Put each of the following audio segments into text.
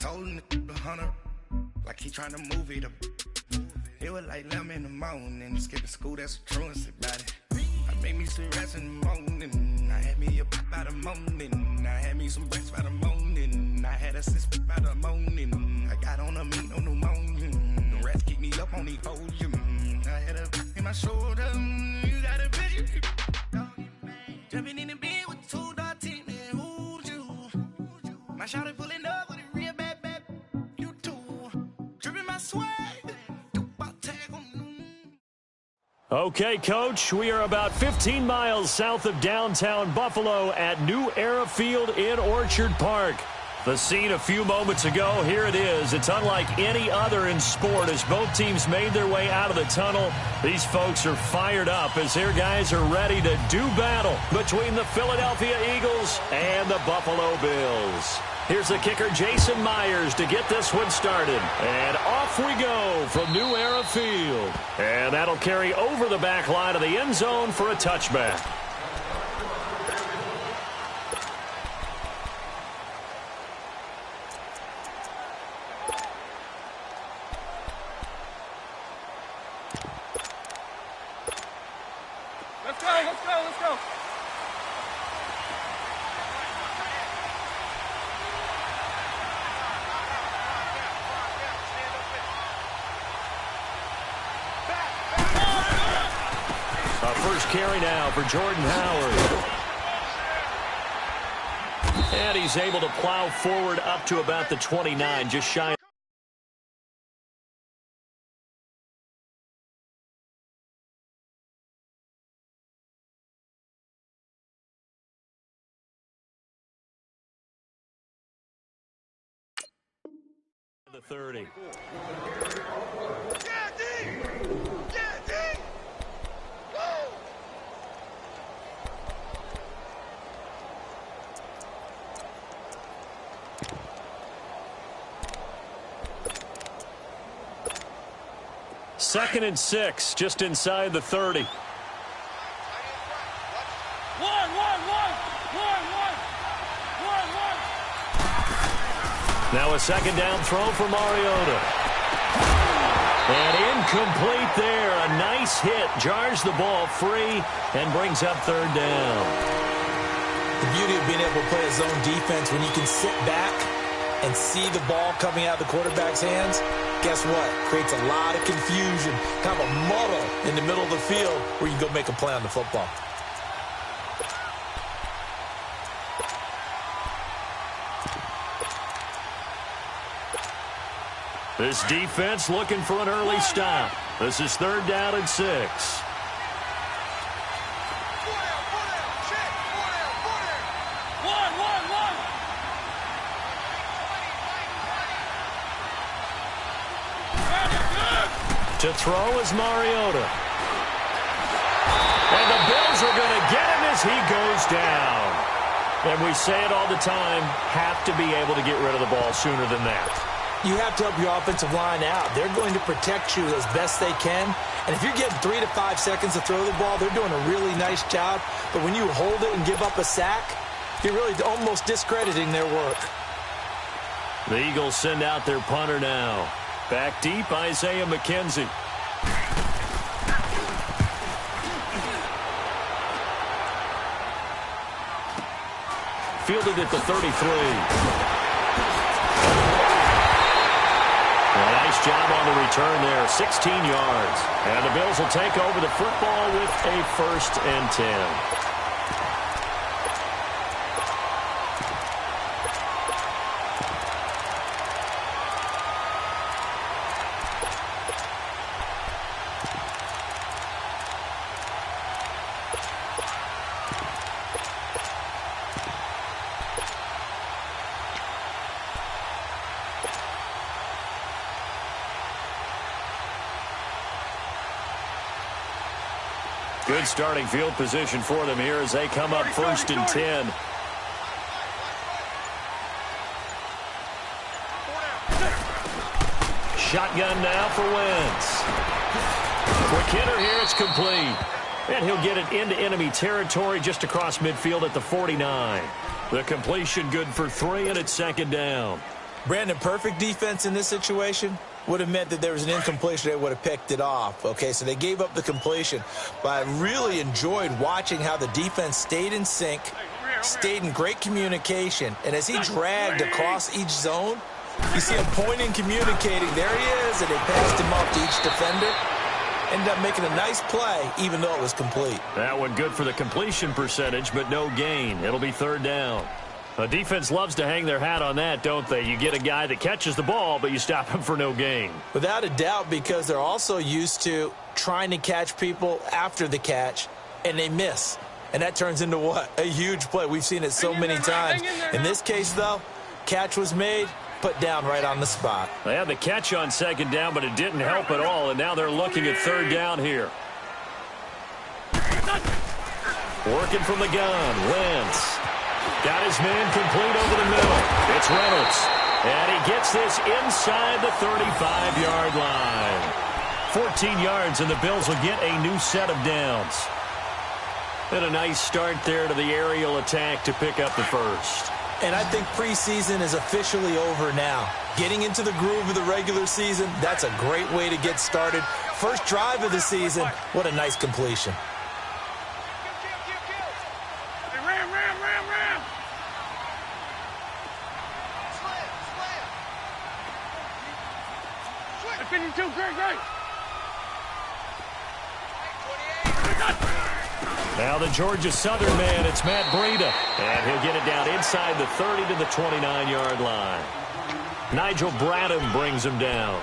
told him to 100, like he trying to move it up. It was like 11 in the morning, skipping school, that's a truancy about it. I made me some rest in the morning, I had me a pop by the morning, I had me some breakfast by the morning, I had a six by the morning, I got on a meat, no pneumonia, the rats keep me up on the podium, I had a in my shoulder, you got a bitch, jumping in the bed with 2 dark teeth, man, who's you? My shawty pulling up with a real bad, you too, dripping my swag. Okay, Coach, we are about 15 miles south of downtown Buffalo at New Era Field in Orchard Park. The scene a few moments ago, here it is. It's unlike any other in sport as both teams made their way out of the tunnel. These folks are fired up as their guys are ready to do battle between the Philadelphia Eagles and the Buffalo Bills. Here's the kicker, Jason Myers, to get this one started. And off we go from New Era Field. And that'll carry over the back line of the end zone for a touchback. Let's go, let's go, let's go. First carry now for Jordan Howard. And he's able to plow forward up to about the 29, just shy. The 30. Second and 6, just inside the 30. One. Now a second down throw for Mariota. And incomplete there. A nice hit. Jars the ball free and brings up third down. The beauty of being able to play a zone defense when you can sit back and see the ball coming out of the quarterback's hands, guess what? Creates a lot of confusion, kind of a muddle in the middle of the field where you can go make a play on the football. This defense looking for an early stop. This is third down and 6. To throw is Mariota. And the Bills are going to get him as he goes down. And we say it all the time, have to be able to get rid of the ball sooner than that. You have to help your offensive line out. They're going to protect you as best they can. And if you're getting 3 to 5 seconds to throw the ball, they're doing a really nice job. But when you hold it and give up a sack, you're really almost discrediting their work. The Eagles send out their punter now. Back deep, Isaiah McKenzie. Fielded at the 33. Nice job on the return there, 16 yards. And the Bills will take over the football with a 1st and 10. Good starting field position for them here as they come up 1st and 10. Shotgun now for Wentz. Quick hitter here, it's complete. And he'll get it into enemy territory just across midfield at the 49. The completion good for 3, and it's 2nd down. Brandon, perfect defense in this situation would have meant that there was an incompletion. They would have picked it off. Okay, so they gave up the completion. But I really enjoyed watching how the defense stayed in sync, stayed in great communication. And as he dragged across each zone, you see him pointing, communicating. There he is, and they passed him off to each defender. Ended up making a nice play, even though it was complete. That one good for the completion percentage, but no gain. It'll be third down. A defense loves to hang their hat on that, don't they? You get a guy that catches the ball, but you stop him for no gain. Without a doubt, because they're also used to trying to catch people after the catch, and they miss. And that turns into what? A huge play. We've seen it so many times. In this case, though, catch was made, put down right on the spot. They had the catch on second down, but it didn't help at all, and now they're looking at third down here. Working from the gun, Wentz. Got his man complete over the middle. It's Reynolds. And he gets this inside the 35-yard line. 14 yards, and the Bills will get a new set of downs. And a nice start there to the aerial attack to pick up the first. And I think preseason is officially over now. Getting into the groove of the regular season, that's a great way to get started. First drive of the season, what a nice completion. Now the Georgia Southern man, it's Matt Breida. And he'll get it down inside the 30 to the 29-yard line. Nigel Bradham brings him down.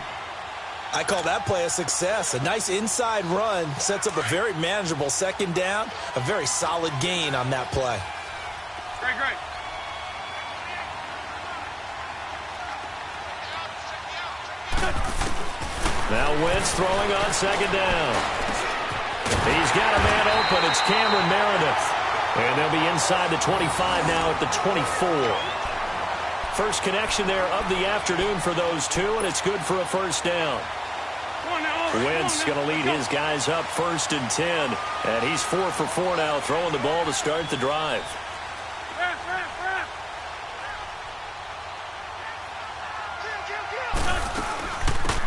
I call that play a success. A nice inside run sets up a very manageable second down. A very solid gain on that play. Great. Now Wentz throwing on second down. He's got a man open. It's Cameron Meredith. And they'll be inside the 25 now at the 24. First connection there of the afternoon for those two, and it's good for a first down. Wentz going to lead his guys up 1st and 10. And he's 4 for 4 now, throwing the ball to start the drive.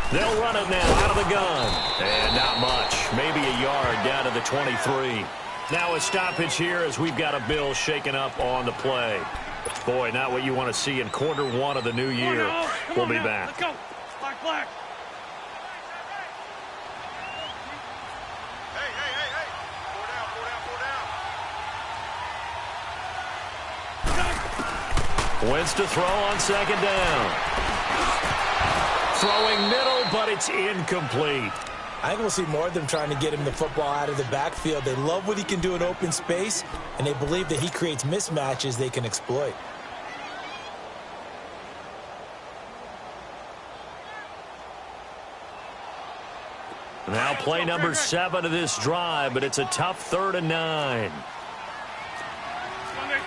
They'll run it now out of the gun. And not much. Maybe a yard down to the 23. Now a stoppage here as we've got a Bill shaken up on the play. Boy, not what you want to see in quarter one of the new year. We'll be back. Let's go. Black. Hey. Four down. Wentz to throw on second down. Throwing middle, but it's incomplete. I think we'll see more of them trying to get him the football out of the backfield. They love what he can do in open space, and they believe that he creates mismatches they can exploit. Now play number 7 of this drive, but it's a tough 3rd and 9.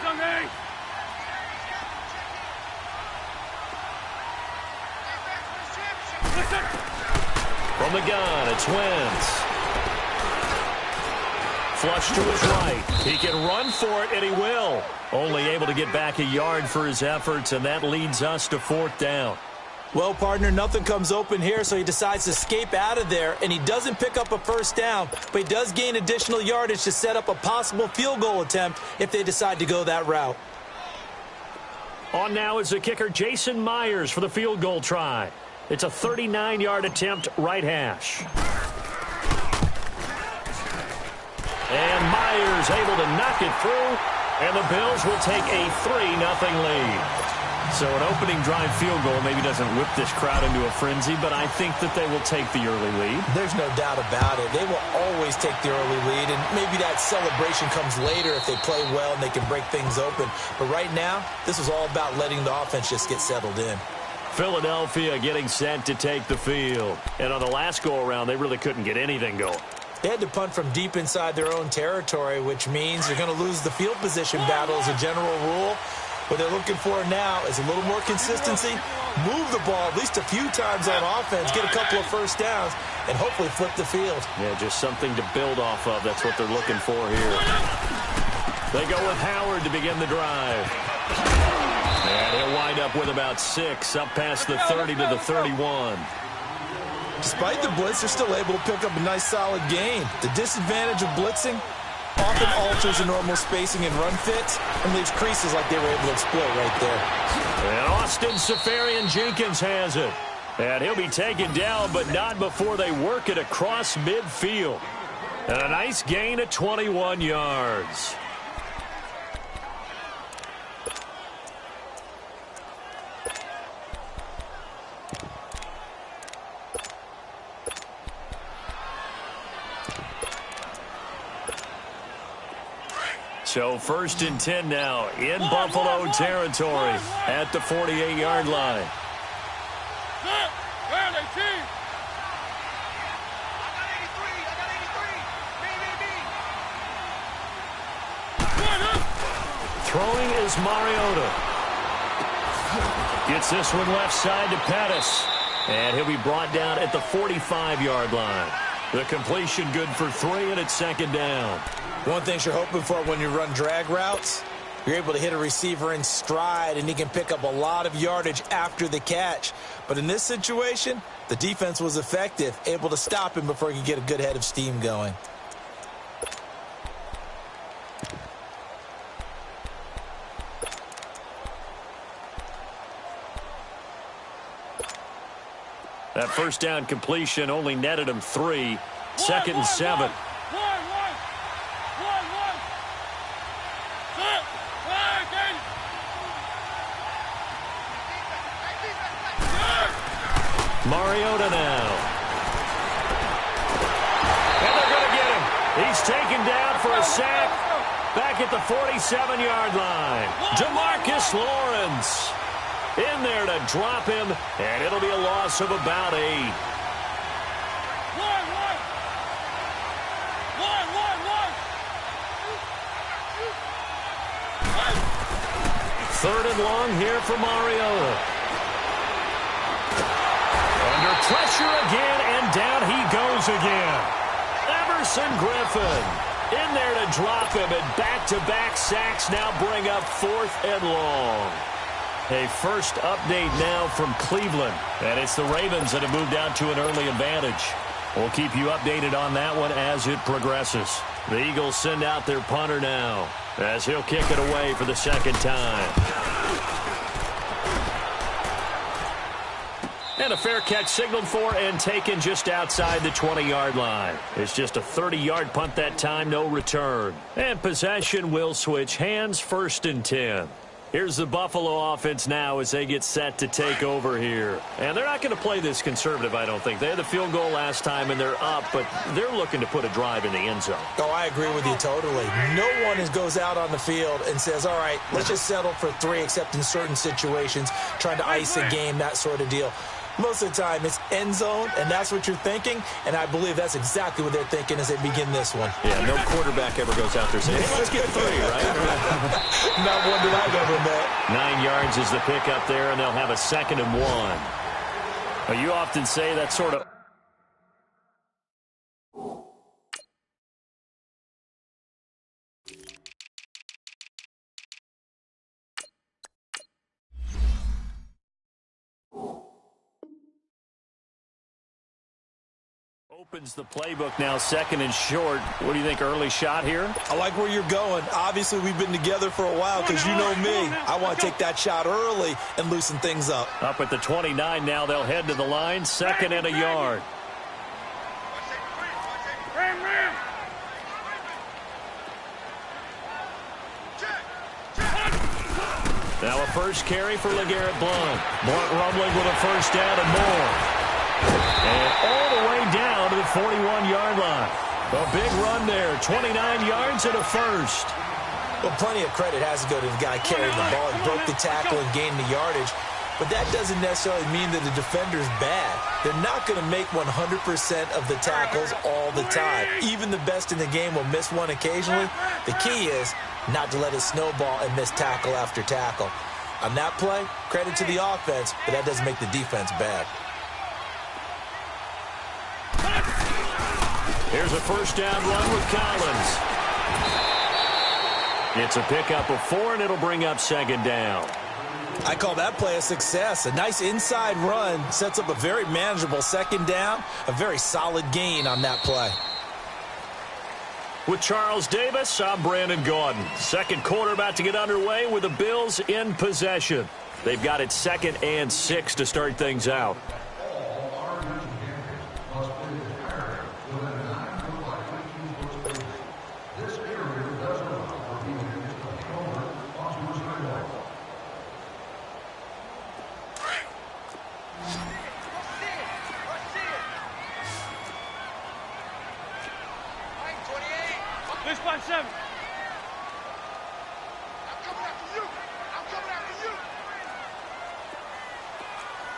Sunday. From the gun, it's Wentz. Flush to his right. He can run for it, and he will. Only able to get back a yard for his efforts, and that leads us to 4th down. Well, partner, nothing comes open here, so he decides to escape out of there, and he doesn't pick up a first down, but he does gain additional yardage to set up a possible field goal attempt if they decide to go that route. On now is the kicker, Jason Myers, for the field goal try. It's a 39-yard attempt, right hash. And Myers able to knock it through, and the Bills will take a 3-0 lead. So an opening drive field goal maybe doesn't whip this crowd into a frenzy, but I think that they will take the early lead. There's no doubt about it. They will always take the early lead, and maybe that celebration comes later if they play well and they can break things open. But right now, this is all about letting the offense just get settled in. Philadelphia getting set to take the field. And on the last go-around, they really couldn't get anything going. They had to punt from deep inside their own territory, which means they're going to lose the field position battle as a general rule. What they're looking for now is a little more consistency, move the ball at least a few times on offense, get a couple of first downs, and hopefully flip the field. Yeah, just something to build off of. That's what they're looking for here. They go with Howard to begin the drive. And he'll wind up with about 6, up past the 30 to the 31. Despite the blitz, they're still able to pick up a nice, solid gain. The disadvantage of blitzing often alters the normal spacing and run fits and leaves creases like they were able to exploit right there. And Austin Safarian-Jenkins has it. And he'll be taken down, but not before they work it across midfield. And a nice gain of 21 yards. So 1st and 10 now in Buffalo territory at the 48-yard line. Throwing is Mariota. Gets this one left side to Pettis. And he'll be brought down at the 45-yard line. The completion good for 3, and it's 2nd down. One thing you're hoping for when you run drag routes, you're able to hit a receiver in stride, and he can pick up a lot of yardage after the catch. But in this situation, the defense was effective, able to stop him before he could get a good head of steam going. That 1st down completion only netted him 3. 2nd and 7. Mariota now. And they're going to get him. He's taken down for a sack back at the 47-yard line. DeMarcus Lawrence in there to drop him, and it'll be a loss of about 8. Third and long here for Mariota. Under pressure again, and down he goes again. Everson Griffin in there to drop him, and back-to-back sacks now bring up 4th and long. A first update now from Cleveland, and it's the Ravens that have moved out to an early advantage. We'll keep you updated on that one as it progresses. The Eagles send out their punter now, as he'll kick it away for the 2nd time. And a fair catch signaled for and taken just outside the 20-yard line. It's just a 30-yard punt that time, no return. And possession will switch hands, 1st and 10. Here's the Buffalo offense now as they get set to take over here. And they're not going to play this conservative, I don't think. They had the field goal last time, and they're up, but they're looking to put a drive in the end zone. Oh, I agree with you totally. No one goes out on the field and says, all right, let's just settle for 3, except in certain situations, trying to ice a game, that sort of deal. Most of the time, it's end zone, and that's what you're thinking, and I believe that's exactly what they're thinking as they begin this one. Yeah, no quarterback ever goes out there saying, hey, let's get 3, right? Not one that I've ever met. 9 yards is the pick up there, and they'll have a 2nd and 1. Now, you often say that sort of... Opens the playbook now, 2nd and short. What do you think, early shot here? I like where you're going. Obviously, we've been together for a while because you know me. I want to take that shot early and loosen things up. Up at the 29 now, they'll head to the line, 2nd and a yard. Now a first carry for LeGarrette Blount. Blount rumbling with a 1st down and more. And all the way down to the 41-yard line. A big run there, 29 yards and a 1st. Well, plenty of credit has to go to the guy carrying the ball. He broke the tackle and gained the yardage. But that doesn't necessarily mean that the defender's bad. They're not going to make 100% of the tackles all the time. Even the best in the game will miss one occasionally. The key is not to let it snowball and miss tackle after tackle. On that play, credit to the offense, but that doesn't make the defense bad. Here's a 1st down run with Collins. It's a pickup of 4, and it'll bring up 2nd down. I call that play a success. A nice inside run sets up a very manageable second down, a very solid gain on that play. With Charles Davis, I'm Brandon Gaudin. Second quarter about to get underway with the Bills in possession. They've got it 2nd and 6 to start things out. This 5-7. I'm coming after you. I'm coming after you.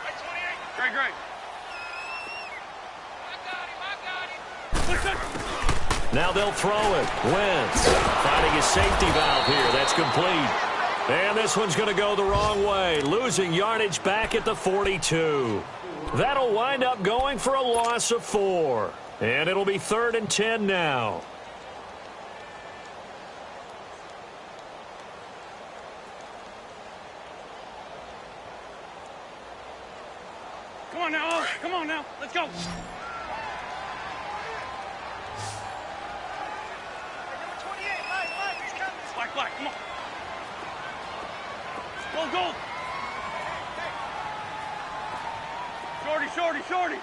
Right 28. Great, great. I got him. Now they'll throw it. Wentz finding his safety valve here. That's complete. And this one's going to go the wrong way, losing yardage back at the 42. That'll wind up going for a loss of 4. And it'll be 3rd and 10 now. Come on now, oh, come on now. Let's go. Black, come on. Go. Shorty.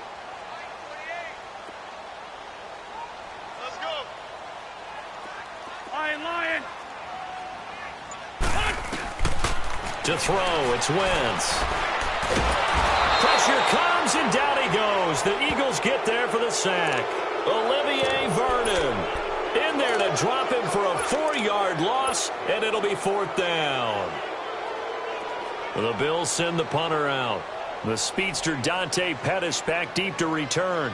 Let's go. Lion. To throw, it's Wentz. Pressure comes, and down he goes. The Eagles get there for the sack. Olivier Vernon in there to drop him for a 4-yard loss, and it'll be 4th down. The Bills send the punter out. The speedster Dante Pettis back deep to return.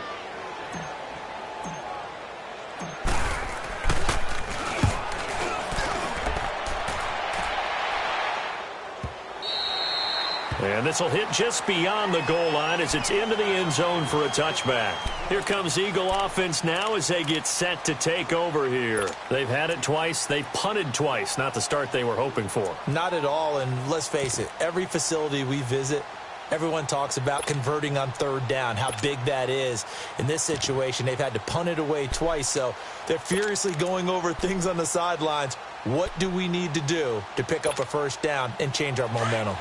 And this will hit just beyond the goal line as it's into the end zone for a touchback. Here comes Eagle offense now as they get set to take over here. They've had it twice. They've punted twice. Not the start they were hoping for. Not at all, and let's face it, every facility we visit, everyone talks about converting on 3rd down, how big that is. In this situation, they've had to punt it away twice, so they're furiously going over things on the sidelines. What do we need to do to pick up a 1st down and change our momentum?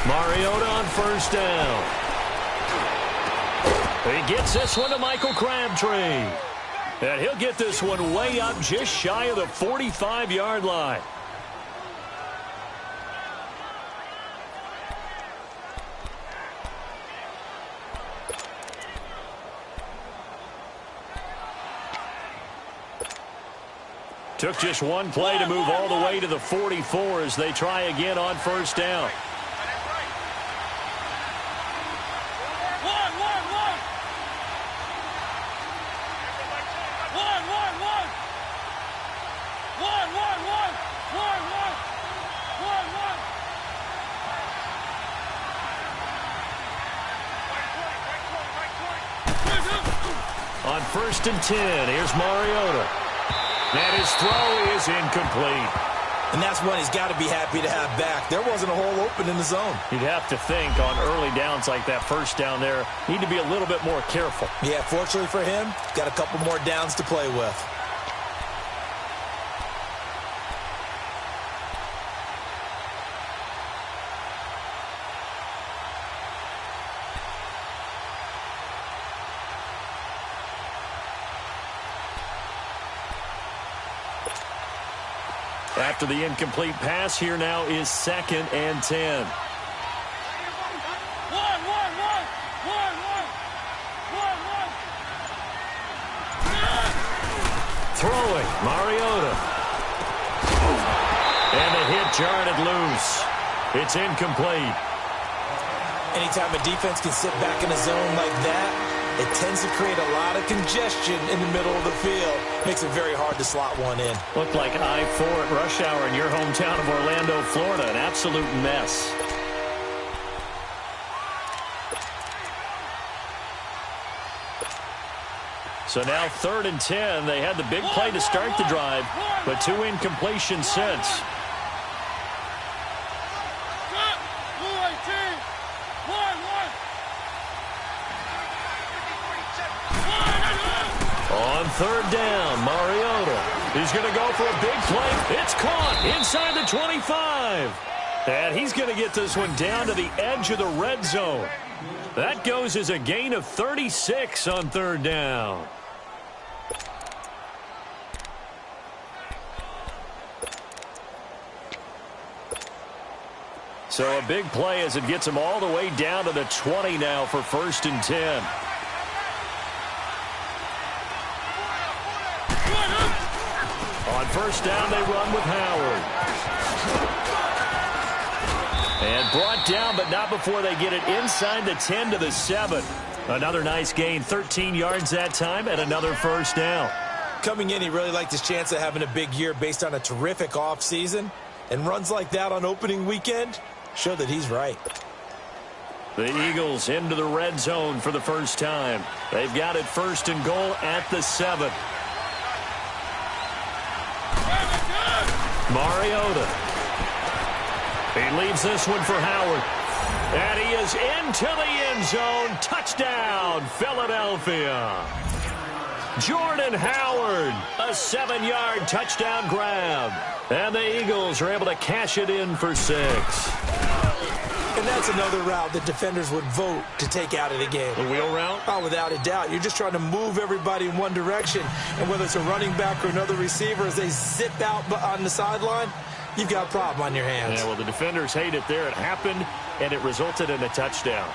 Mariota on 1st down. He gets this one to Michael Crabtree. And he'll get this one way up just shy of the 45-yard line. Took just one play to move all the way to the 44 as they try again on 1st down. On 1st and 10, here's Mariota. And his throw is incomplete. And that's one he's got to be happy to have back. There wasn't a hole open in the zone. You'd have to think on early downs like that 1st down there, need to be a little bit more careful. Yeah, fortunately for him, got a couple more downs to play with. After the incomplete pass, here now is 2nd and 10. Throwing, Mariota. And the hit jarred it loose. It's incomplete. Anytime a defense can sit back in a zone like that, it tends to create a lot of congestion in the middle of the field. Makes it very hard to slot one in. Looked like I-4 at rush hour in your hometown of Orlando, Florida. An absolute mess. So now 3rd and 10. They had the big play to start the drive, but 2 incompletions since. On 3rd down, Mariota. He's going to go for a big play. It's caught inside the 25. And he's going to get this one down to the edge of the red zone. That goes as a gain of 36 on 3rd down. So a big play as it gets him all the way down to the 20 now for 1st and 10. On 1st down, they run with Howard. And brought down, but not before they get it inside the 10 to the 7. Another nice gain, 13 yards that time, and another 1st down. Coming in, he really liked his chance of having a big year based on a terrific offseason. And runs like that on opening weekend show that he's right. The Eagles into the red zone for the first time. They've got it 1st and goal at the 7. Mariota. He leaves this one for Howard. And he is into the end zone. Touchdown, Philadelphia. Jordan Howard, a 7-yard touchdown grab. And the Eagles are able to cash it in for 6. And that's another route that defenders would vote to take out of the game. The wheel route? Oh, without a doubt. You're just trying to move everybody in one direction. And whether it's a running back or another receiver, as they zip out on the sideline, you've got a problem on your hands. Yeah, well, the defenders hate it there. It happened, and it resulted in a touchdown.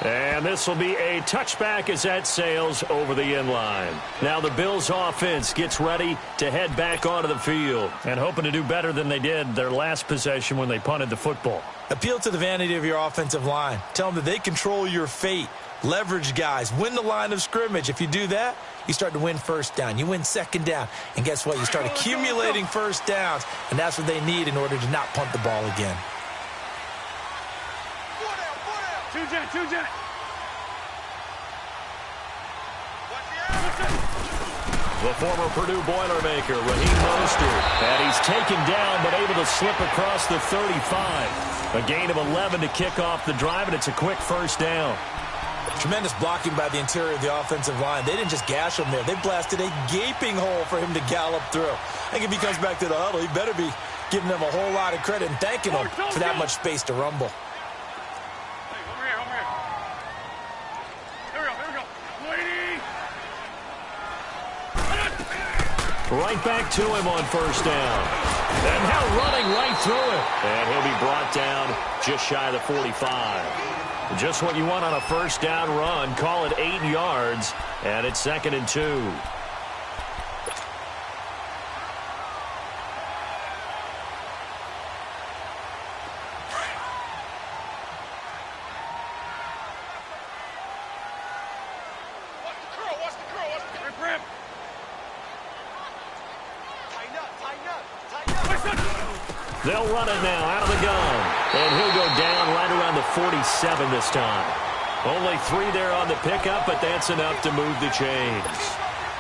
And this will be a touchback as that sails over the end line. Now the Bills offense gets ready to head back onto the field and hoping to do better than they did their last possession when they punted the football. Appeal to the vanity of your offensive line. Tell them that they control your fate. Leverage guys. Win the line of scrimmage. If you do that, you start to win 1st down. You win 2nd down. And guess what? You start accumulating 1st downs. And that's what they need in order to not punt the ball again. Two jet. The former Purdue Boilermaker, Raheem Mostert. And he's taken down but able to slip across the 35. A gain of 11 to kick off the drive, and it's a quick 1st down. Tremendous blocking by the interior of the offensive line. They didn't just gash him there. They blasted a gaping hole for him to gallop through. I think if he comes back to the huddle, he better be giving them a whole lot of credit and thanking them for that much space to rumble. Right back to him on 1st down. And now running right through it. And he'll be brought down just shy of the 45. Just what you want on a 1st down run. Call it 8 yards. And it's 2nd and 2. They'll run it now out of the gun. And he'll go down right around the 47 this time. Only 3 there on the pickup, but that's enough to move the chains.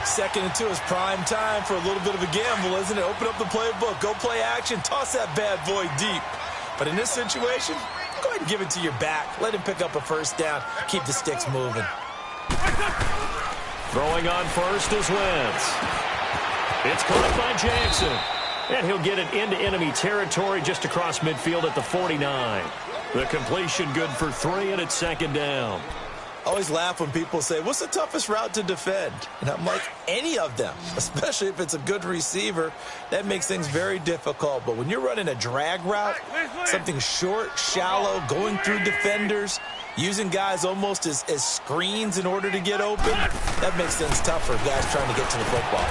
2nd and 2 is prime time for a little bit of a gamble, isn't it? Open up the playbook. Go play action. Toss that bad boy deep. But in this situation, go ahead and give it to your back. Let him pick up a 1st down. Keep the sticks moving. Throwing on 1st is Wentz. It's caught by Jackson. And he'll get it into enemy territory just across midfield at the 49. The completion good for 3, and it's 2nd down. I always laugh when people say, what's the toughest route to defend? And I'm like, any of them, especially if it's a good receiver. That makes things very difficult. But when you're running a drag route, something short, shallow, going through defenders, using guys almost as screens in order to get open, that makes things tougher, guys trying to get to the football.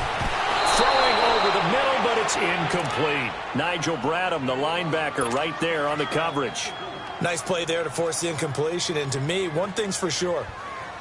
Throwing over the middle, but it's incomplete. Nigel Bradham, the linebacker, right there on the coverage. Nice play there to force the incompletion. And to me, one thing's for sure.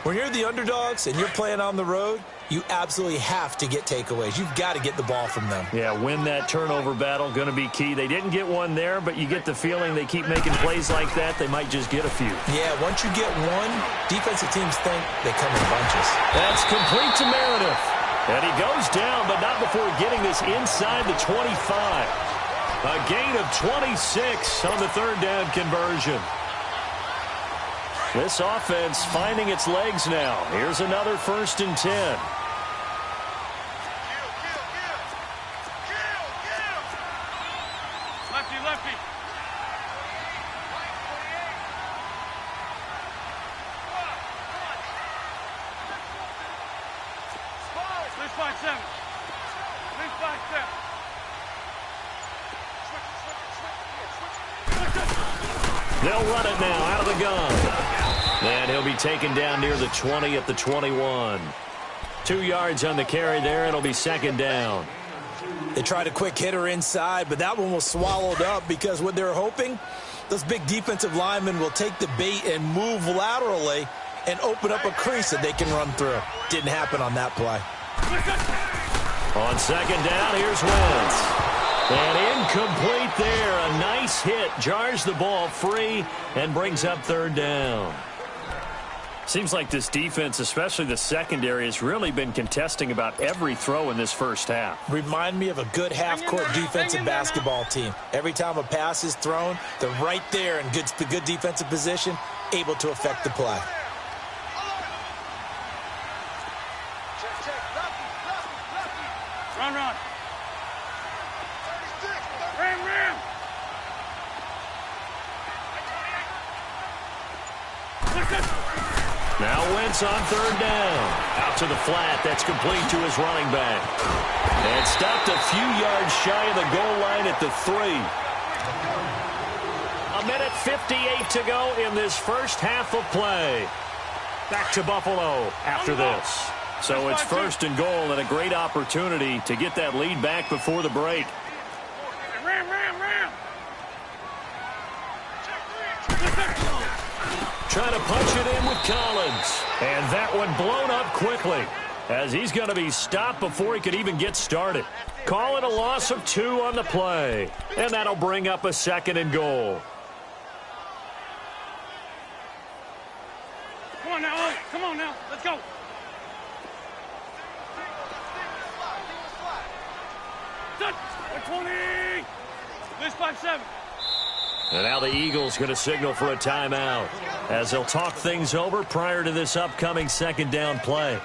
When you're the underdogs and you're playing on the road, you absolutely have to get takeaways. You've got to get the ball from them. Yeah, win that turnover battle, going to be key. They didn't get one there, but you get the feeling they keep making plays like that, they might just get a few. Yeah, once you get one, defensive teams think they come in bunches. That's complete to Meredith. And he goes down, but not before getting this inside the 25. A gain of 26 on the third down conversion. This offense finding its legs now. Here's another 1st and 10. Lefty, lefty. Please 5-7. Please 5-7. They'll run it now out of the gun. And he'll be taken down near the 20 at the 21. 2 yards on the carry there. It'll be 2nd down. They tried a quick hitter inside, but that one was swallowed up because what they're hoping, those big defensive linemen will take the bait and move laterally and open up a crease that they can run through. Didn't happen on that play. On 2nd down, here's Wentz. And incomplete there. A nice hit. Jars the ball free and brings up 3rd down. Seems like this defense, especially the secondary, has really been contesting about every throw in this first half. Remind me of a good half-court defensive basketball team. Every time a pass is thrown, they're right there in good defensive position, able to affect the play. Run, run. Ram, ram. Now Wentz on 3rd down. Out to the flat. That's complete to his running back. And stopped a few yards shy of the goal line at the 3. 1:58 to go in this first half of play. Back to Buffalo after this. So it's 1st and goal and a great opportunity to get that lead back before the break. Ram, ram, ram. Trying to punch it in with Collins. And that one blown up quickly as he's going to be stopped before he could even get started. Call it a loss of 2 on the play. And that'll bring up a 2nd and goal. Come on now, Ollie. Come on now. Let's go. Set. 20. Please 5-7. And now the Eagles going to signal for a timeout as they'll talk things over prior to this upcoming 2nd down play.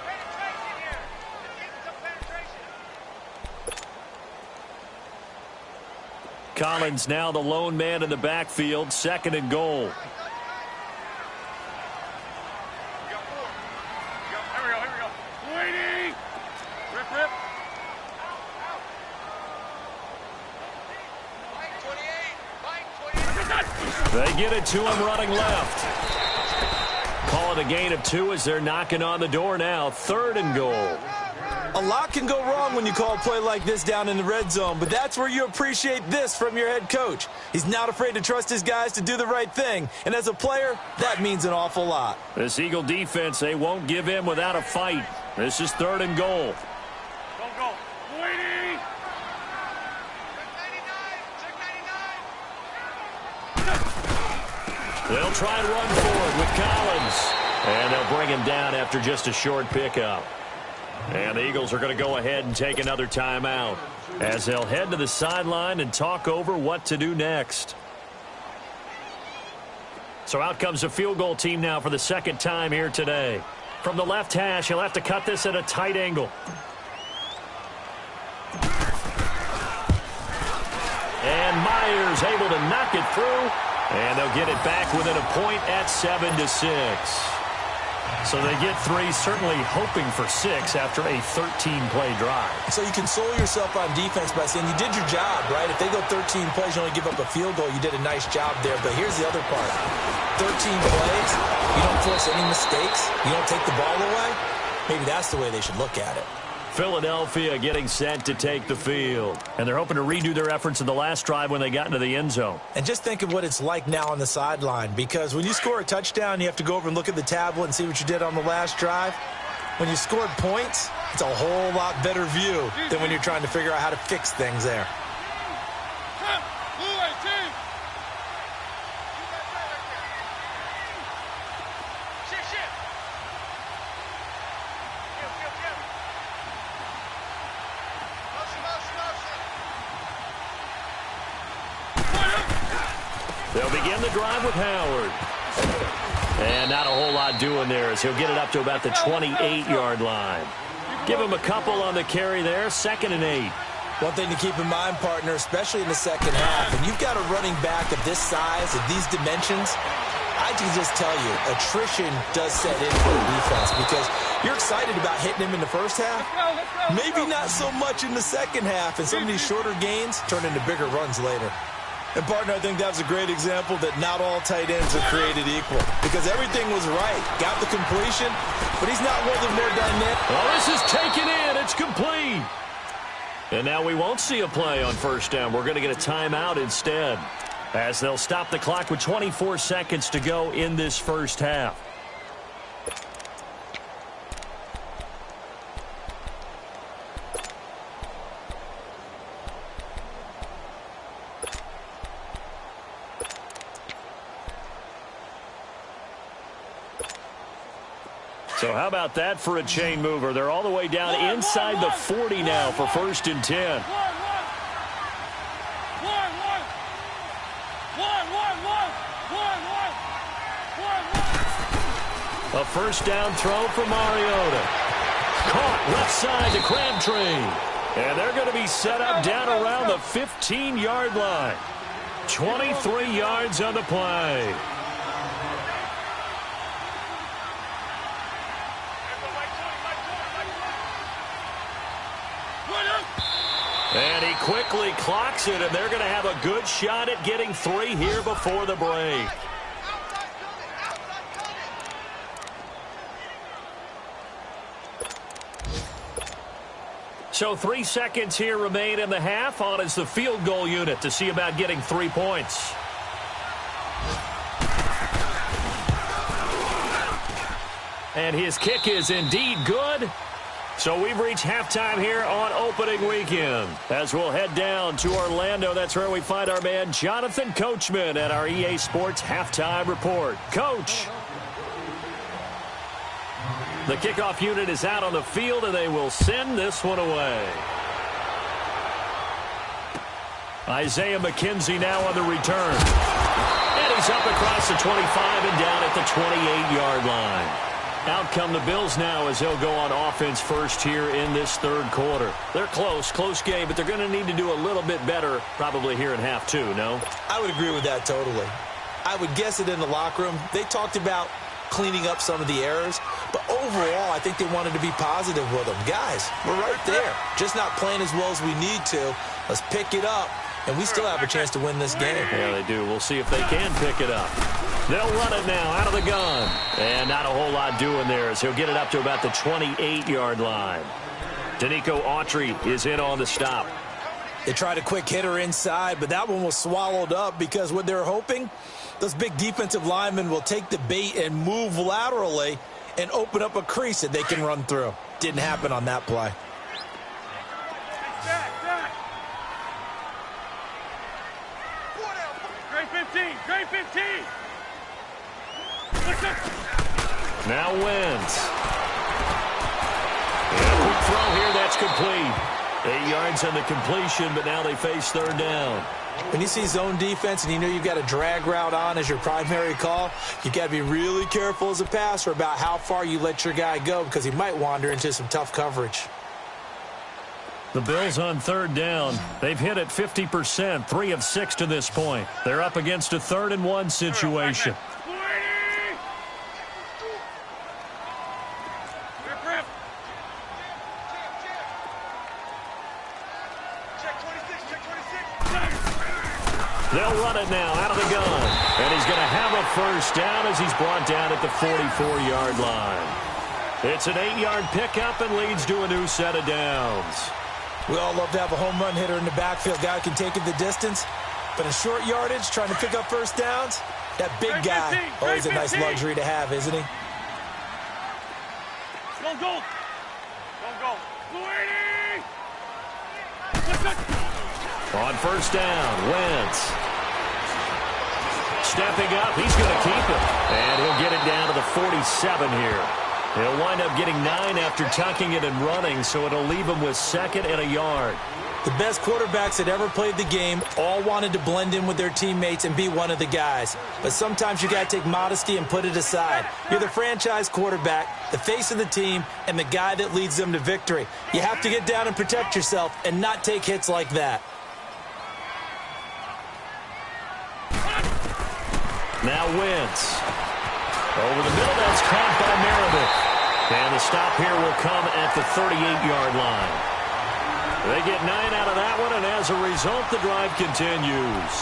Collins now the lone man in the backfield, 2nd and goal. Here we go. Waiting. Rip, rip. They get it to him running left. Call it a gain of 2 as they're knocking on the door now. 3rd and goal. A lot can go wrong when you call a play like this down in the red zone, but that's where you appreciate this from your head coach. He's not afraid to trust his guys to do the right thing, and as a player, that means an awful lot. This Eagle defense, they won't give in without a fight. This is 3rd and goal. Go. Waiting. They'll try and run forward with Collins. And they'll bring him down after just a short pickup. And the Eagles are going to go ahead and take another timeout as they'll head to the sideline and talk over what to do next. So out comes the field goal team now for the 2nd time here today. From the left hash, he'll have to cut this at a tight angle. And Myers able to knock it through. And they'll get it back within a point at 7-6. So they get 3, certainly hoping for 6 after a 13-play drive. So you console yourself on defense by saying you did your job, right? If they go 13 plays, you only give up a field goal, you did a nice job there. But here's the other part. 13 plays, you don't force any mistakes, you don't take the ball away. Maybe that's the way they should look at it. Philadelphia getting set to take the field. And they're hoping to redo their efforts in the last drive when they got into the end zone. And just think of what it's like now on the sideline, because when you score a touchdown, you have to go over and look at the tablet and see what you did on the last drive. When you scored points, it's a whole lot better view than when you're trying to figure out how to fix things there. They'll begin the drive with Howard. And not a whole lot doing there as he'll get it up to about the 28-yard line. Give him a couple on the carry there, 2nd and 8. One thing to keep in mind, partner, especially in the second half, when you've got a running back of this size, of these dimensions, I can just tell you, attrition does set in for the defense because you're excited about hitting him in the first half. Maybe not so much in the second half, and some of these shorter gains turn into bigger runs later. And, partner, I think that was a great example that not all tight ends are created equal because everything was right. Got the completion, but he's not one of the more dynamic. Oh, this is taken in. It's complete. And now we won't see a play on first down. We're going to get a timeout instead as they'll stop the clock with 24 seconds to go in this first half. So how about that for a chain mover? They're all the way down inside the 40 now for 1st and 10. A first down throw for Mariota. Caught left side to Crabtree. And they're going to be set up down around the 15-yard line. 23 yards on the play. And he quickly clocks it, and they're going to have a good shot at getting 3 here before the break. So 3 seconds here remain in the half. On is the field goal unit to see about getting 3 points. And his kick is indeed good. So we've reached halftime here on opening weekend. As we'll head down to Orlando, that's where we find our man Jonathan Coachman at our EA Sports Halftime Report. Coach. The kickoff unit is out on the field, and they will send this one away. Isaiah McKenzie now on the return. And he's up across the 25 and down at the 28-yard line. Out come the Bills now as they'll go on offense first here in this third quarter. They're close game, but they're going to need to do a little bit better probably here in half 2, no? I would agree with that totally. I would guess it in the locker room. They talked about cleaning up some of the errors, but overall I think they wanted to be positive with them. Guys, we're right there. Just not playing as well as we need to. Let's pick it up, and we still have a chance to win this game. Yeah, they do. We'll see if they can pick it up. They'll run it now out of the gun. And not a whole lot doing there as he'll get it up to about the 28-yard line. Danico Autry is in on the stop. They tried a quick hitter inside, but that one was swallowed up because what they're hoping, those big defensive linemen will take the bait and move laterally and open up a crease that they can run through. Didn't happen on that play. Great 15. Now Wentz. And a quick throw here, that's complete. 8 yards on the completion, but now they face third down. When you see zone defense and you know you've got a drag route on as your primary call, you've got to be really careful as a passer about how far you let your guy go because he might wander into some tough coverage. The Bills on third down. They've hit it 50%, 3 of 6 to this point. They're up against a 3rd and 1 situation. They'll run it now out of the gun. And he's going to have a first down as he's brought down at the 44-yard line. It's an 8-yard pickup and leads to a new set of downs. We all love to have a home run hitter in the backfield. Guy who can take it the distance. But in short yardage, trying to pick up first downs, that big guy, always a nice luxury to have, isn't he? Go, go. Go, go. On first down, Wentz. Stepping up, he's going to keep it. And he'll get it down to the 47 here. He'll wind up getting 9 after tucking it and running, so it'll leave him with 2nd and a yard. The best quarterbacks that ever played the game all wanted to blend in with their teammates and be one of the guys. But sometimes you got to take modesty and put it aside. You're the franchise quarterback, the face of the team, and the guy that leads them to victory. You have to get down and protect yourself and not take hits like that. Now Wentz. Over the middle, that's caught by Meredith. And the stop here will come at the 38-yard line. They get 9 out of that one, and as a result, the drive continues.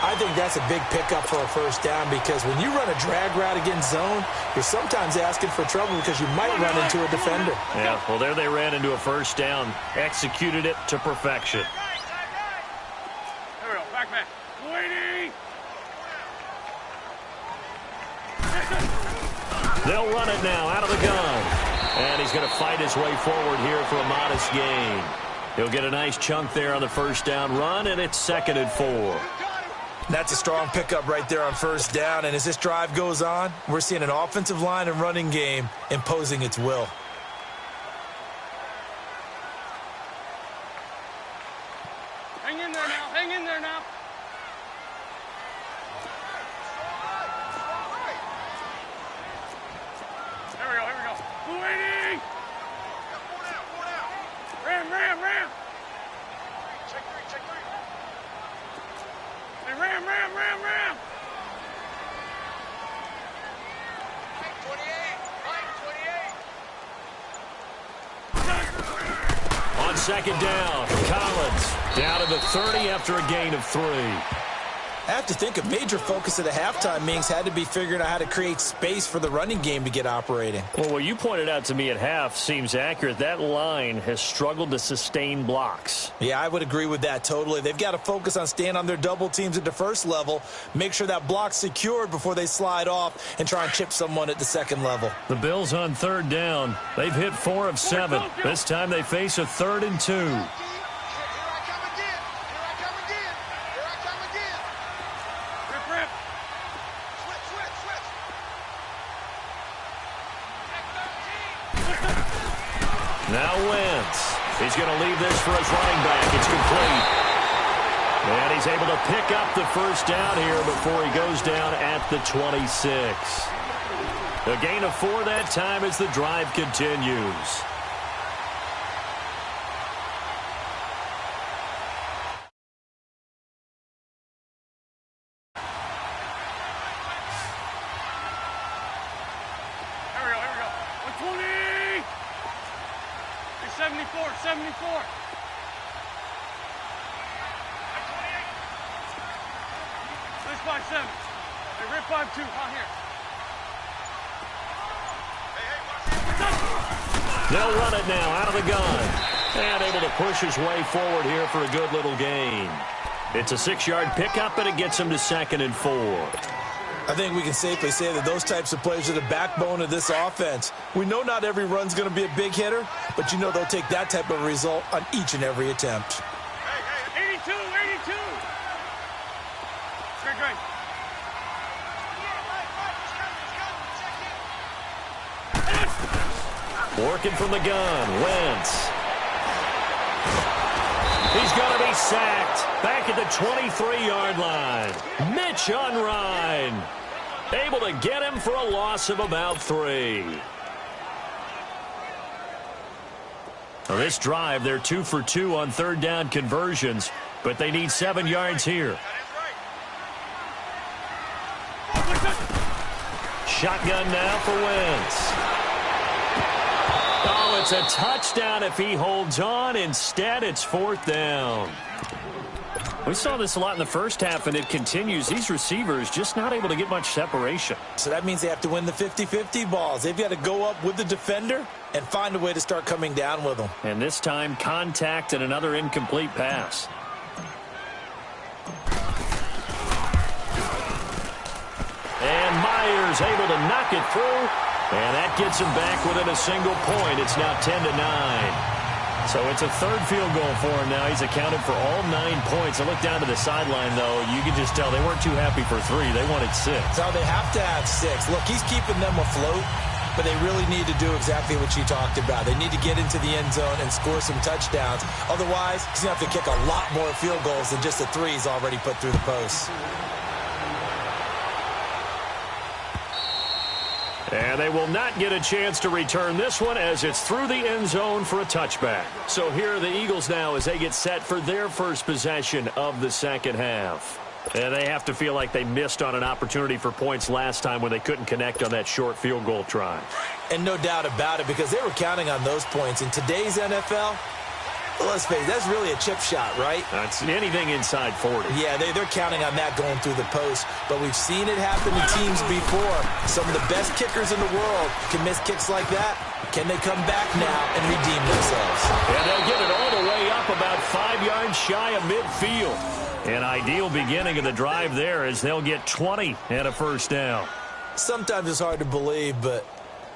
I think that's a big pickup for a first down because when you run a drag route against zone, you're sometimes asking for trouble because you might run into a defender. Yeah, well, there they ran into a first down, executed it to perfection. There we go, back man. Waiting. They'll run it now out of the gun. And he's going to fight his way forward here for a modest gain. He'll get a nice chunk there on the first down run, and it's 2nd and 4. That's a strong pickup right there on first down, and as this drive goes on, we're seeing an offensive line and running game imposing its will. Hang in there now, hang in there now. Here we go, here we go. Waiting. Ram, ram, ram. Check three, check three. Hey, ram, ram, ram, ram. Right 28, right 28. On second down, Collins down to the 30 after a gain of 3. I have to think a major focus of the halftime meetings had to be figuring out how to create space for the running game to get operating. Well, what you pointed out to me at half seems accurate. That line has struggled to sustain blocks. Yeah, I would agree with that totally. They've got to focus on staying on their double teams at the first level, make sure that block's secured before they slide off and try and chip someone at the second level. The Bills on third down. They've hit 4 of 7. This time they face a 3rd and 2. Now Wentz. He's going to leave this for his running back. It's complete. And he's able to pick up the first down here before he goes down at the 26. A gain of 4 that time as the drive continues. Here we go, here we go. 120. 74, 74. Nice 5-7. Hey, rip 5-2. On here. They'll run it now out of the gun. And able to push his way forward here for a good little gain. It's a 6-yard pickup, and it gets him to 2nd and 4. I think we can safely say that those types of plays are the backbone of this offense. We know not every run's going to be a big hitter, but you know they'll take that type of result on each and every attempt. Hey, 82, 82. Great, great. Working from the gun, Wentz. He's going to be sacked back at the 23-yard line. Mitch Unrein able to get him for a loss of about 3. Now this drive, they're 2 for 2 on third down conversions, but they need 7 yards here. Shotgun now for Wentz. Oh, it's a touchdown if he holds on. Instead, it's 4th down. We saw this a lot in the first half, and it continues. These receivers just not able to get much separation. So that means they have to win the 50-50 balls. They've got to go up with the defender and find a way to start coming down with them. And this time, contact and another incomplete pass. And Myers able to knock it through, and that gets him back within a single point. It's now 10-9. So it's a third field goal for him now. He's accounted for all 9 points. I look down to the sideline, though. You can just tell they weren't too happy for 3. They wanted 6. So they have to have 6. Look, he's keeping them afloat, but they really need to do exactly what you talked about. They need to get into the end zone and score some touchdowns. Otherwise, he's going to have to kick a lot more field goals than just the 3s already put through the posts. And they will not get a chance to return this one as it's through the end zone for a touchback. So here are the Eagles now as they get set for their first possession of the second half. And they have to feel like they missed on an opportunity for points last time when they couldn't connect on that short field goal try. And no doubt about it, because they were counting on those points. In today's NFL, let's face it, that's really a chip shot, right? That's anything inside 40. Yeah, they're counting on that going through the post. But we've seen it happen to teams before. Some of the best kickers in the world can miss kicks like that. Can they come back now and redeem themselves? And they'll get it all the way up about 5 yards shy of midfield. An ideal beginning of the drive there as they'll get 20 and a first down. Sometimes it's hard to believe, but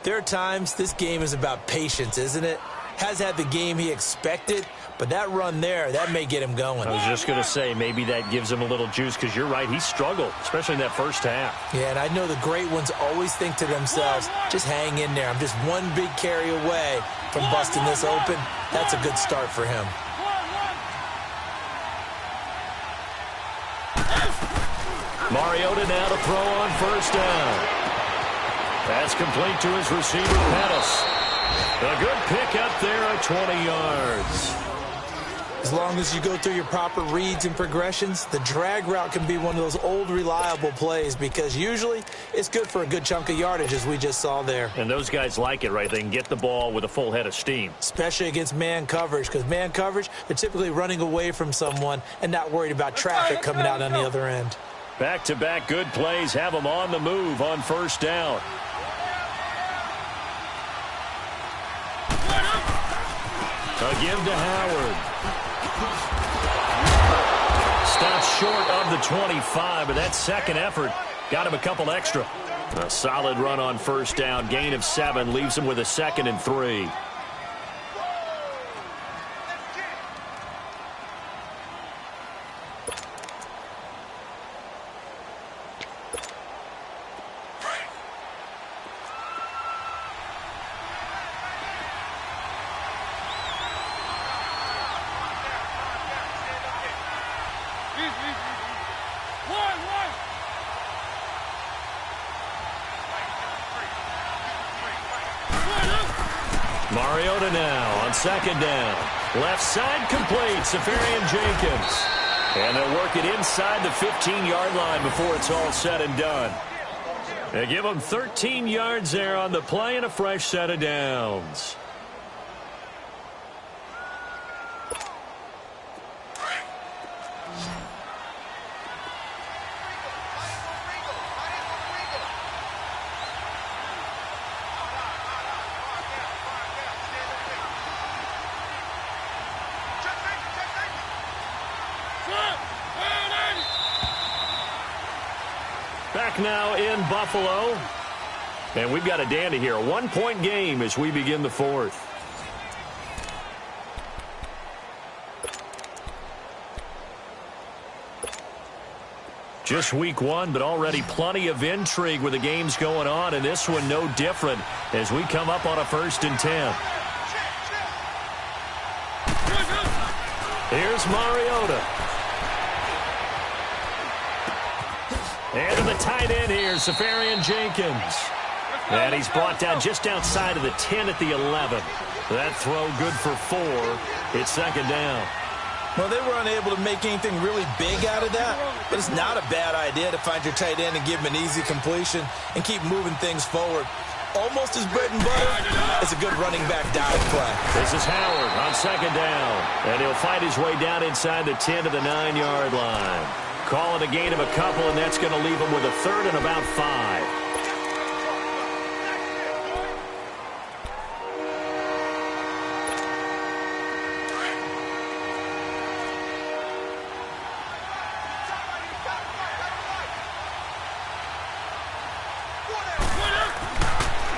there are times this game is about patience, isn't it? Has had the game he expected, but that run there, that may get him going. I was just going to say, maybe that gives him a little juice, because you're right, he struggled, especially in that first half. Yeah, and I know the great ones always think to themselves, just hang in there. I'm just one big carry away from busting this open. That's a good start for him. Mariota now to throw on first down. Pass complete to his receiver, Pettis. A good pick up there at 20 yards. As long as you go through your proper reads and progressions, the drag route can be one of those old reliable plays, because usually it's good for a good chunk of yardage, as we just saw there. And those guys like it, right? They can get the ball with a full head of steam. Especially against man coverage, because man coverage, they're typically running away from someone and not worried about traffic coming out on the other end. Back-to-back good plays have them on the move on first down. A give to Howard. Stops short of the 25, but that second effort got him a couple extra. A solid run on first down. Gain of 7 leaves him with a 2nd and 3. Mariota now on second down. Left side complete. Safarian Jenkins. And they'll work it inside the 15-yard line before it's all said and done. They give them 13 yards there on the play and a fresh set of downs. Back now in Buffalo. And we've got a dandy here. A 1-point game as we begin the fourth. Just week 1, but already plenty of intrigue with the games going on. And this one no different as we come up on a 1st and 10. Here's Mariota. And to the tight end here, Safarian Jenkins. And he's brought down just outside of the 10 at the 11. That throw good for 4. It's second down. Well, they were unable to make anything really big out of that, but it's not a bad idea to find your tight end and give him an easy completion and keep moving things forward. almost his bread and butter, is a good running back dive play. This is Howard on second down. And he'll fight his way down inside the 10 to the 9-yard line. Call it a gain of a couple, and that's going to leave him with a third and about 5.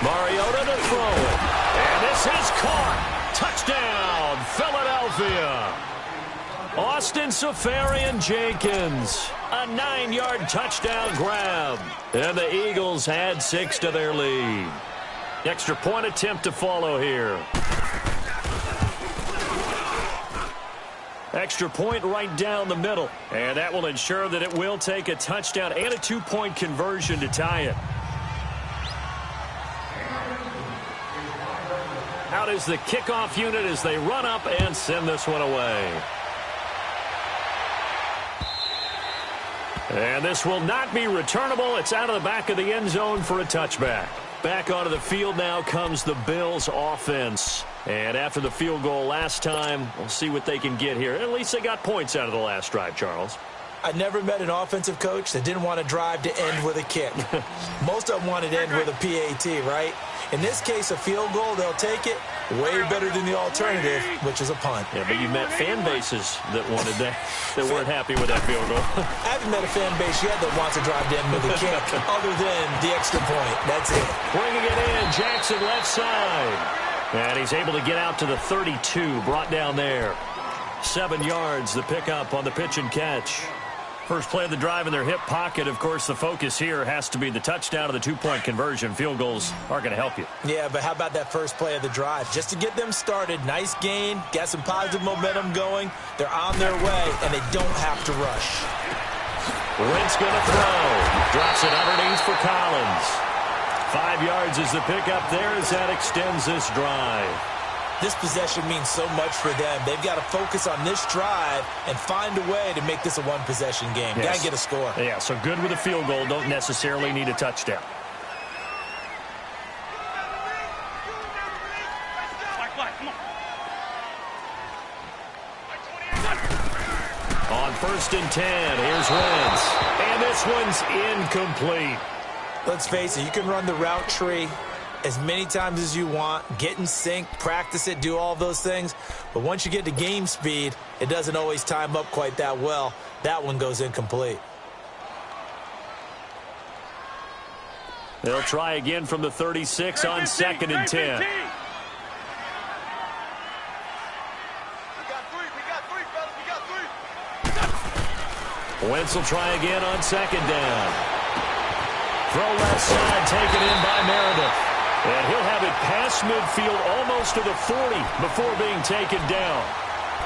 Mariota to throw it. And this is caught. Touchdown, Philadelphia. Austin Safarian-Jenkins. A 9-yard touchdown grab. And the Eagles add 6 to their lead. Extra point attempt to follow here. Extra point right down the middle. And that will ensure that it will take a touchdown and a 2-point conversion to tie it. Out is the kickoff unit as they run up and send this one away. And this will not be returnable. It's out of the back of the end zone for a touchback. Back onto the field now comes the Bills offense. And after the field goal last time, we'll see what they can get here. At least they got points out of the last drive, Charles. I never met an offensive coach that didn't want to drive to end with a kick. Most of them wanted to end with a PAT, right? In this case, a field goal, they'll take it. Way better than the alternative, which is a punt. Yeah, but you met fan bases that wanted that weren't happy with that field goal. I haven't met a fan base yet that wants to drive to end with a kick, other than the extra point. That's it. Bringing it in, Jackson left side. And he's able to get out to the 32, brought down there. 7 yards, the pickup on the pitch and catch. First play of the drive in their hip pocket. Of course, the focus here has to be the touchdown of the 2-point conversion. Field goals aren't going to help you. Yeah, but how about that first play of the drive? Just to get them started, nice gain, got some positive momentum going. They're on their way, and they don't have to rush. Wentz going to throw. Drops it underneath for Collins. 5 yards is the pickup there as that extends this drive. This possession means so much for them. They've got to focus on this drive and find a way to make this a one-possession game. Yes. Got to get a score. Yeah, so good with a field goal. Don't necessarily need a touchdown. On 1st and 10, here's Wentz. And this one's incomplete. Let's face it, you can run the route tree as many times as you want, get in sync, practice it, do all those things. But once you get to game speed, it doesn't always time up quite that well. That one goes incomplete. They'll try again from the 36 on 2nd and 10. We got three, fellas. We got three. Wentz will try again on 2nd down. Throw left side, taken in by Meredith. And he'll have it past midfield almost to the 40 before being taken down.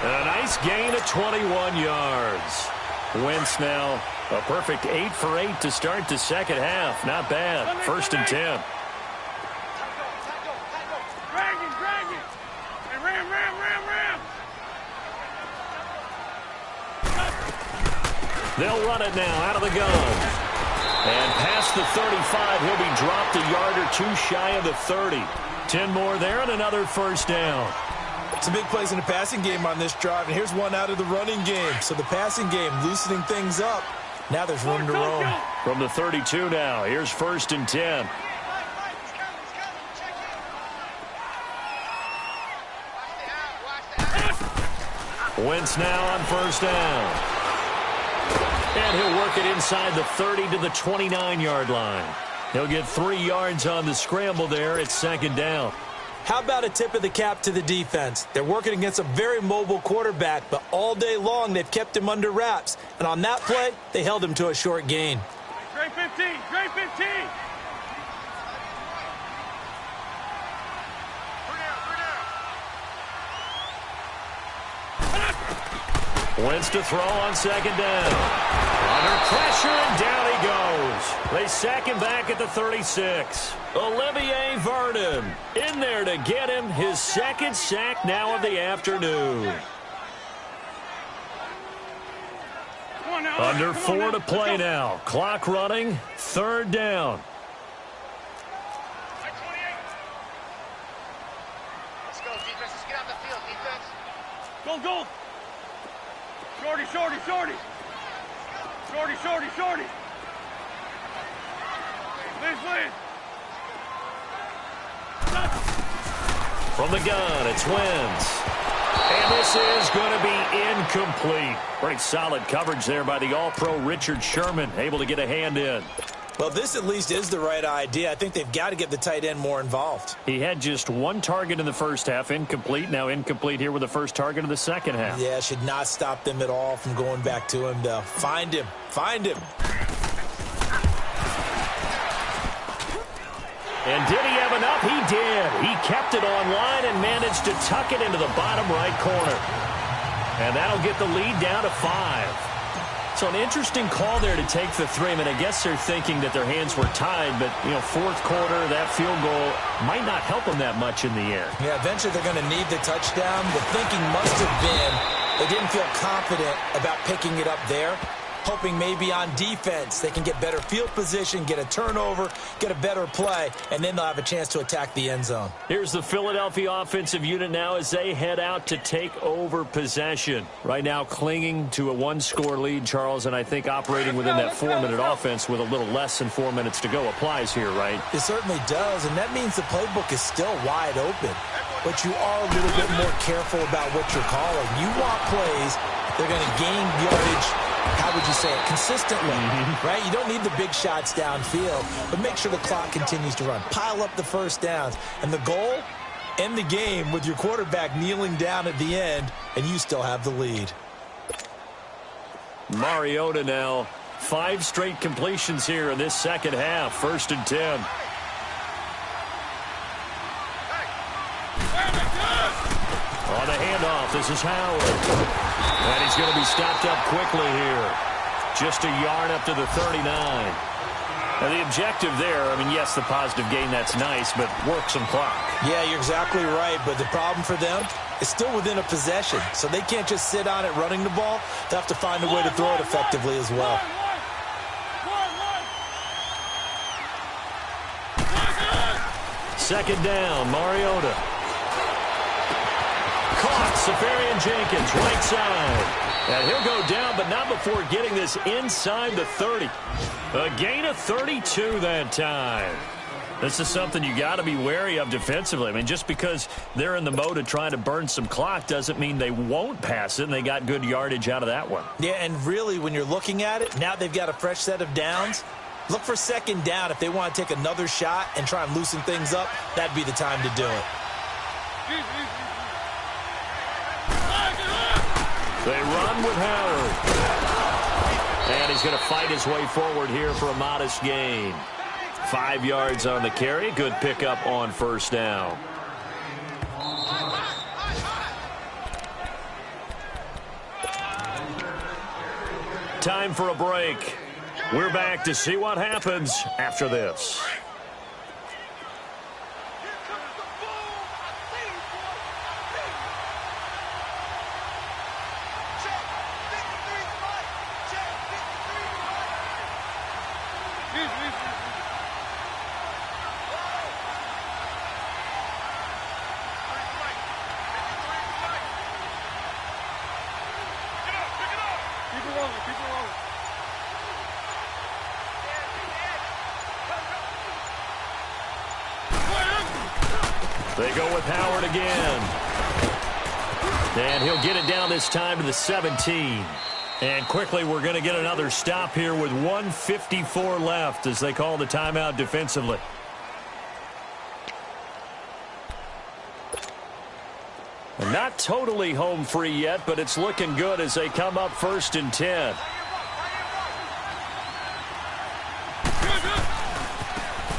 A nice gain of 21 yards. Wentz now a perfect 8 for 8 to start the second half. Not bad. 1st and 10. Drag it. And ram. They'll run it now out of the gun. And past the 35, he'll be dropped a yard or two shy of the 30. 10 more there and another first down. Some big plays in the passing game on this drive, and here's one out of the running game. So the passing game loosening things up. Now there's room to roam. From the 32 now, here's 1st and 10. Wentz now on 1st down. And he'll work it inside the 30 to the 29-yard line. He'll get 3 yards on the scramble there at 2nd down. How about a tip of the cap to the defense? They're working against a very mobile quarterback, but all day long they've kept him under wraps. And on that play, they held him to a short gain. Great 15. Wentz to throw on 2nd down. Under pressure, and down he goes. They sack him back at the 36. Olivier Vernon in there to get him his 2nd sack now of the afternoon. Under 4 to play now. Clock running. 3rd down. defense. Let's get out the field, defense. Go, go. Shorty, shorty, shorty. Shorty, shorty, shorty. Please, please. From the gun, it's Wentz. And this is going to be incomplete. Pretty solid coverage there by the All-Pro Richard Sherman, able to get a hand in. Well, this at least is the right idea. I think they've got to get the tight end more involved. He had just one target in the first half, incomplete. Now incomplete here with the first target of the second half. Yeah, should not stop them at all from going back to him, though. Find him. Find him. And did he have enough? He did. He kept it online and managed to tuck it into the bottom right corner. And that'll get the lead down to 5. So an interesting call there to take the 3. I mean, I guess they're thinking that their hands were tied, but, you know, fourth quarter, that field goal might not help them that much in the end. Yeah, eventually they're going to need the touchdown. The thinking must have been they didn't feel confident about picking it up there, hoping maybe on defense they can get better field position, get a turnover, get a better play, and then they'll have a chance to attack the end zone. Here's the Philadelphia offensive unit now as they head out to take over possession. Right now clinging to a one-score lead, Charles, and I think operating within that 4-minute offense with a little less than 4 minutes to go applies here, right? It certainly does, and that means the playbook is still wide open. But you are a little bit more careful about what you're calling. You want plays, they're going to gain yardage, how would you say it, consistently, right? You don't need the big shots downfield, but make sure the clock continues to run. Pile up the first downs. And the goal, end the game with your quarterback kneeling down at the end, and you still have the lead. Mariota now, 5 straight completions here in this second half, 1st and 10. On the handoff, this is Howard. And he's going to be stopped up quickly here. Just a yard up to the 39. Now the objective there, I mean, yes, the positive gain, that's nice, but work some clock. Yeah, you're exactly right, but the problem for them is still within a possession. So they can't just sit on it running the ball. They have to find a way to throw it effectively as well. Second down, Mariota. Caught, Safarian Jenkins, right side. And he'll go down, but not before getting this inside the 30. A gain of 32 that time. This is something you got to be wary of defensively. I mean, just because they're in the mode of trying to burn some clock doesn't mean they won't pass it, and they got good yardage out of that one. Yeah, and really, when you're looking at it, now they've got a fresh set of downs. Look for second down if they want to take another shot and try and loosen things up. That'd be the time to do it. They run with Howard. And he's going to fight his way forward here for a modest gain. 5 yards on the carry. Good pickup on first down. Time for a break. We're back to see what happens after this. They go with Howard again. And he'll get it down this time to the 17. And quickly we're going to get another stop here with 1:54 left as they call the timeout defensively. Not totally home free yet, but it's looking good as they come up 1st and 10.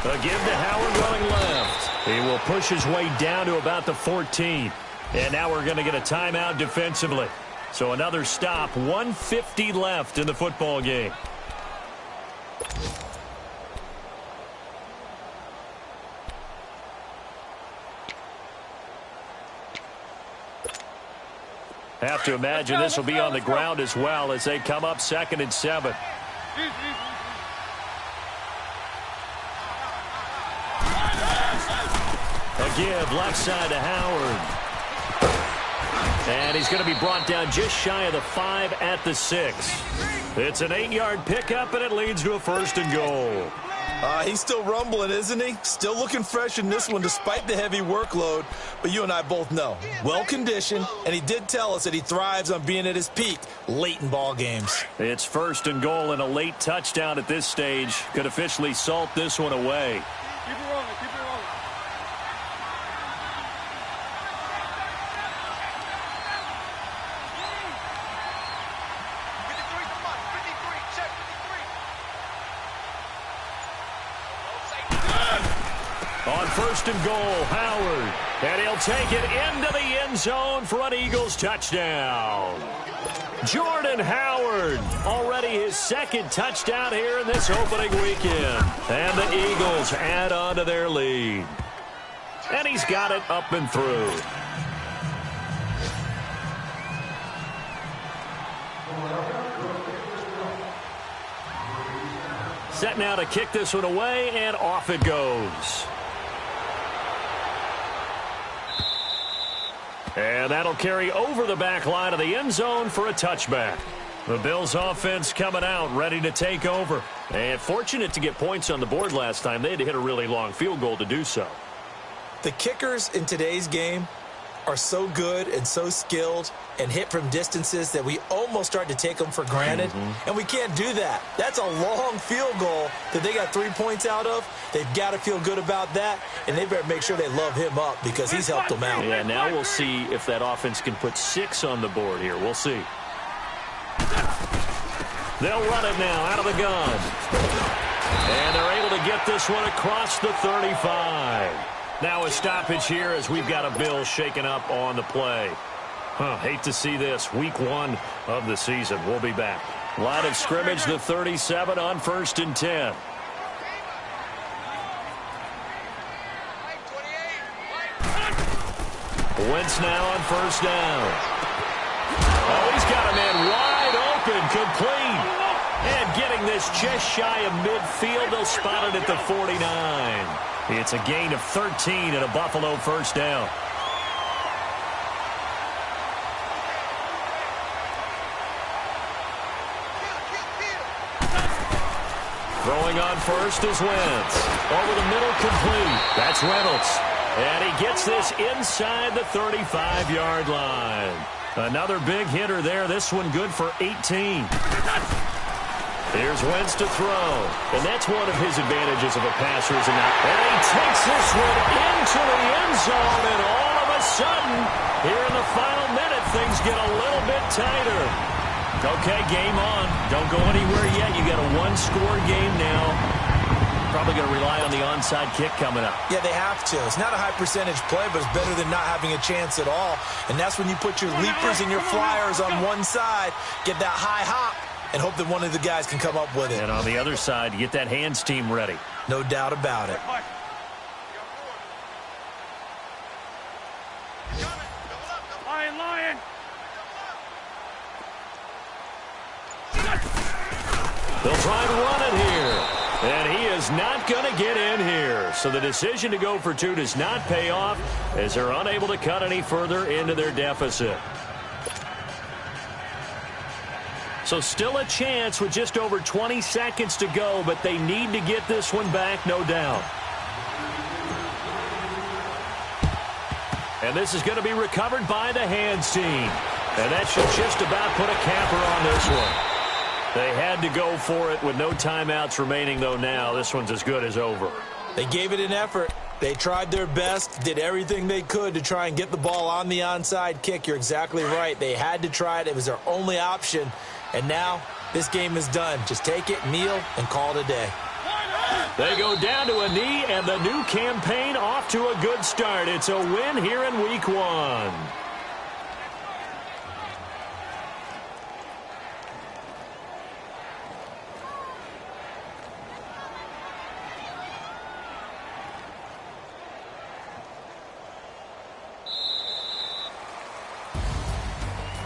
A give to Howard running left. He will push his way down to about the 14. And now we're going to get a timeout defensively. So another stop, 1:50 left in the football game. Have to imagine this will be on the ground as well as they come up 2nd and 7. A give left side to Howard. And he's going to be brought down just shy of the 5 at the 6. It's an 8-yard pickup, and it leads to a 1st and goal. He's still rumbling, isn't he? Still looking fresh in this one despite the heavy workload. But you and I both know, well-conditioned, and he did tell us that he thrives on being at his peak late in ball games. It's 1st and goal, and a late touchdown at this stage could officially salt this one away. Keep it rolling, keep it rolling. On 1st and goal, Howard. And he'll take it into the end zone for an Eagles touchdown. Jordan Howard, already his 2nd touchdown here in this opening weekend. And the Eagles add on to their lead. And he's got it up and through. Set now to kick this one away, and off it goes. And that'll carry over the back line of the end zone for a touchback. The Bills offense coming out, ready to take over. And fortunate to get points on the board last time. They had to hit a really long field goal to do so. The kickers in today's game are so good and so skilled and hit from distances that we almost start to take them for granted. And we can't do that. That's a long field goal that they got 3 points out of. They've got to feel good about that, and they better make sure they love him up because he's helped them out. Yeah, now we'll see if that offense can put 6 on the board here. We'll see. They'll run it now out of the gun. And they're able to get this one across the 35. Now a stoppage here as we've got a Bill shaken up on the play. Hate to see this. Week 1 of the season. We'll be back. Line of scrimmage, the 37 on 1st and 10. Wentz now on 1st down. Oh, he's got a man wide open, complete. And getting this just shy of midfield, they'll spot it at the 49. It's a gain of 13 and a Buffalo 1st down. Throwing on 1st is Wentz. Over the middle, complete. That's Reynolds. And he gets this inside the 35-yard line. Another big hitter there. This one good for 18. Here's Wentz to throw. And that's one of his advantages of a passer. And he takes this one into the end zone. And all of a sudden, here in the final minute, things get a little bit tighter. Okay, game on. Don't go anywhere yet. You got a one-score game now. Probably going to rely on the onside kick coming up. Yeah, they have to. It's not a high-percentage play, but it's better than not having a chance at all. And that's when you put your leapers and your flyers on one side, get that high hop, and hope that one of the guys can come up with it. And on the other side, you get that hands team ready. No doubt about it. Lion. They'll try and run it here. And he is not going to get in here. So the decision to go for 2 does not pay off as they're unable to cut any further into their deficit. So still a chance with just over 20 seconds to go, but they need to get this one back, no doubt. And this is going to be recovered by the hands team. And that should just about put a capper on this one. They had to go for it with no timeouts remaining, though now. This one's as good as over. They gave it an effort. They tried their best, did everything they could to try and get the ball on the onside kick. You're exactly right. They had to try it. It was their only option. And now this game is done. Just take it, kneel, and call it a day. They go down to a knee, and the new campaign off to a good start. It's a win here in Week 1.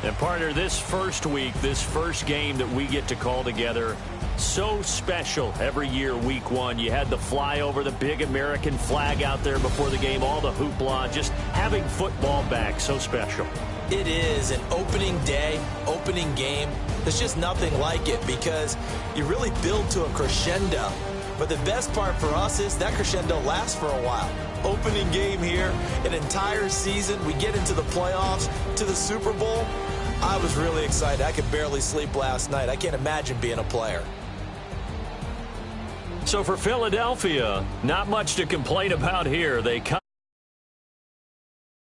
And partner, this first week, this first game that we get to call together, so special every year, week one. You had the flyover, the big American flag out there before the game, all the hoopla, just having football back, so special. It is an opening day, opening game. There's just nothing like it because you really build to a crescendo. But the best part for us is that crescendo lasts for a while. Opening game here, an entire season. We get into the playoffs, to the Super Bowl. I was really excited. I could barely sleep last night. I can't imagine being a player. So for Philadelphia, not much to complain about here. They come